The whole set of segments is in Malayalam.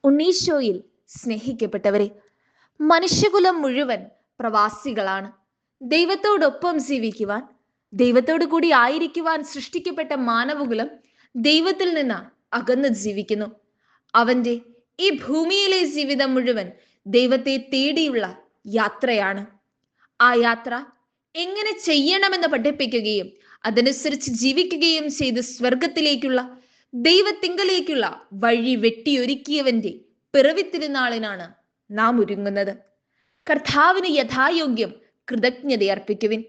ഉണ്ണീശോയിൽ സ്നേഹിക്കപ്പെട്ടവരെ, മനുഷ്യകുലം മുഴുവൻ പ്രവാസികളാണ്. ദൈവത്തോടൊപ്പം ജീവിക്കുവാൻ, ദൈവത്തോടു കൂടി ആയിരിക്കുവാൻ സൃഷ്ടിക്കപ്പെട്ട മാനവകുലം ദൈവത്തിൽ നിന്ന് അകന്ന് ജീവിക്കുന്നു. അവന്റെ ഈ ഭൂമിയിലെ ജീവിതം മുഴുവൻ ദൈവത്തെ തേടിയുള്ള യാത്രയാണ്. ആ യാത്ര എങ്ങനെ ചെയ്യണമെന്ന് പഠിപ്പിക്കുകയും അതനുസരിച്ച് ജീവിക്കുകയും ചെയ്ത് സ്വർഗത്തിലേക്കുള്ള ദൈവത്തിങ്കലേക്കുള്ള വഴി വെട്ടിയൊരുക്കിയവന്റെ പിറവി തിരുനാളിനാണ് നാം ഒരുങ്ങുന്നത്. കർത്താവിന് യഥായോഗ്യം കൃതജ്ഞതയർപ്പിക്കുവിൻ.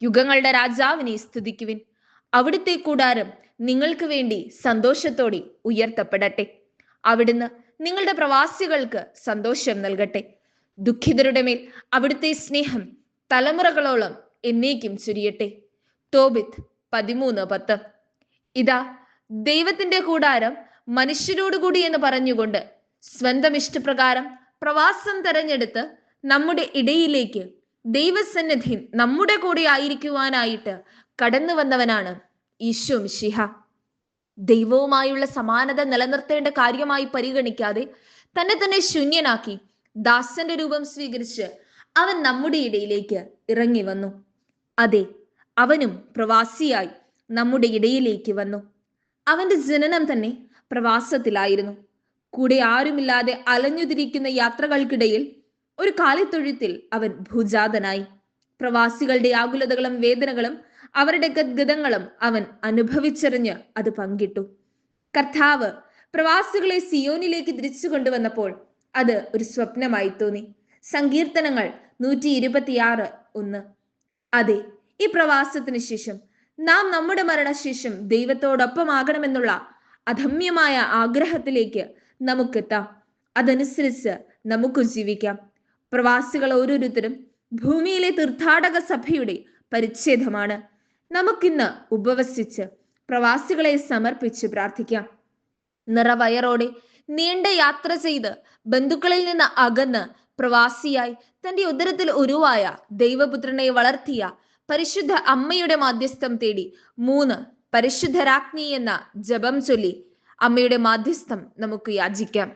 യുഗങ്ങളുടെ രാജാവിനെ സ്തുതിക്കുവിൻ. അവിടുത്തെ കൂടാരം നിങ്ങൾക്ക് വേണ്ടി സന്തോഷത്തോടെ ഉയർത്തപ്പെടട്ടെ. അവിടുന്ന് നിങ്ങളുടെ പ്രവാസികൾക്ക് സന്തോഷം നൽകട്ടെ. ദുഃഖിതരുടെ മേൽ അവിടുത്തെ സ്നേഹം തലമുറകളോളം എന്നേക്കും ചുരിയട്ടെ. തോബിത്ത് 13:10. ഇതാ, ദൈവത്തിന്റെ കൂടാരം മനുഷ്യരോടുകൂടി എന്ന് പറഞ്ഞുകൊണ്ട് സ്വന്തം ഇഷ്ടപ്രകാരം പ്രവാസം തെരഞ്ഞെടുത്ത് നമ്മുടെ ഇടയിലേക്ക് ദൈവസന്നിധി നമ്മുടെ കൂടെ ആയിരിക്കുവാനായിട്ട് കടന്നു വന്നവനാണ് ഈശോ മിശിഹ. ദൈവവുമായുള്ള സമാനത നിലനിർത്തേണ്ട കാര്യമായി പരിഗണിക്കാതെ തന്നെ ശൂന്യനാക്കി ദാസന്റെ രൂപം സ്വീകരിച്ച് അവൻ നമ്മുടെ ഇടയിലേക്ക് ഇറങ്ങി വന്നു. അതെ, അവനും പ്രവാസിയായി നമ്മുടെ ഇടയിലേക്ക് വന്നു. അവന്റെ ജനനം തന്നെ പ്രവാസത്തിലായിരുന്നു. കൂടെ ആരുമില്ലാതെ അലഞ്ഞുതിരിക്കുന്ന യാത്രകൾക്കിടയിൽ ഒരു കാലിത്തൊഴുത്തിൽ അവൻ ഭൂജാതനായി. പ്രവാസികളുടെ ആകുലതകളും വേദനകളും അവരുടെ ഗദ്ഗതങ്ങളും അവൻ അനുഭവിച്ചറിഞ്ഞ് അത് പങ്കിട്ടു. കർത്താവ് പ്രവാസികളെ സിയോനിലേക്ക് തിരിച്ചു കൊണ്ടുവന്നപ്പോൾ അത് ഒരു സ്വപ്നമായി തോന്നി. സങ്കീർത്തനങ്ങൾ 126:1. അതെ, ഈ പ്രവാസത്തിന് ശേഷം നാം നമ്മുടെ മരണശേഷം ദൈവത്തോടൊപ്പമാകണമെന്നുള്ള അധമ്യമായ ആഗ്രഹത്തിലേക്ക് നമുക്കെത്താം. അതനുസരിച്ച് നമുക്ക് ജീവിക്കാം. പ്രവാസികൾ ഓരോരുത്തരും ഭൂമിയിലെ തീർത്ഥാടക സഭയുടെ പരിച്ഛേദമാണ്. നമുക്കിന്ന് ഉപവസിച്ച് പ്രവാസികളെ സമർപ്പിച്ച് പ്രാർത്ഥിക്കാം. നിറവയറോടെ നീണ്ട യാത്ര ചെയ്ത് ബന്ധുക്കളിൽ നിന്ന് അകന്ന് പ്രവാസിയായി തന്റെ ഉദരത്തിൽ ഉരുവായ ദൈവപുത്രനെ വളർത്തിയ പരിശുദ്ധ അമ്മയുടെ മാധ്യസ്ഥം തേടി 3 പരിശുദ്ധരാജ്ഞി എന്ന ജപം ചൊല്ലി അമ്മയുടെ മാധ്യസ്ഥം നമുക്ക് യാചിക്കാം.